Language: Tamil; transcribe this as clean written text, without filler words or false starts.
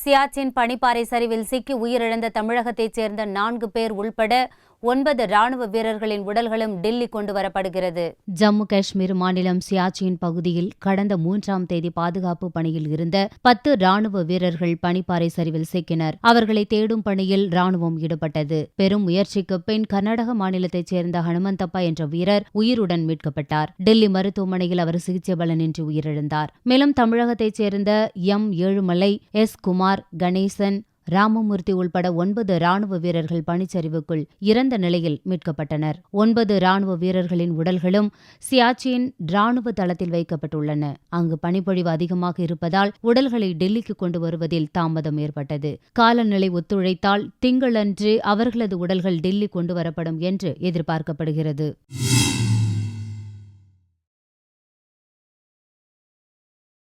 சியாச்சின் பனிப்பாறை சரிவில் சிக்கி உயிரிழந்த தமிழகத்தைச் சேர்ந்த 4 பேர் உள்பட 9 ராணுவ வீரர்களின் உடல்களும் டில்லி கொண்டு வரப்படுகிறது. ஜம்மு காஷ்மீர் மாநிலம் சியாச்சின் பகுதியில் கடந்த 3ஆம் தேதி பாதுகாப்பு பணியில் இருந்த 10 ராணுவ வீரர்கள் பனிப்பாறை சரிவில் சிக்கினர். அவர்களை தேடும் பணியில் ராணுவம் ஈடுபட்டது. பெரும் முயற்சிக்கு பின் கர்நாடக மாநிலத்தைச் சேர்ந்த ஹனுமந்தப்பா என்ற வீரர் உயிருடன் மீட்கப்பட்டார். டெல்லி மருத்துவமனையில் அவர் சிகிச்சை பலனின்றி உயிரிழந்தார். மேலும் தமிழகத்தைச் சேர்ந்த எம். ஏழுமலை, எஸ். குமார், கணேசன், ராமமூர்த்தி உள்பட 9 ராணுவ வீரர்கள் பனிச்சரிவுக்குள் இறந்த நிலையில் மீட்கப்பட்டனர். 9 ராணுவ வீரர்களின் உடல்களும் சியாச்சின் ராணுவ தளத்தில் வைக்கப்பட்டுள்ளன. அங்கு பனிப்பொழிவு அதிகமாக இருப்பதால் உடல்களை டெல்லிக்கு கொண்டு வருவதில் தாமதம் ஏற்பட்டது. காலநிலை ஒத்துழைத்தால் திங்களன்று அவர்களது உடல்கள் டெல்லி கொண்டு வரப்படும் என்று எதிர்பார்க்கப்படுகிறது.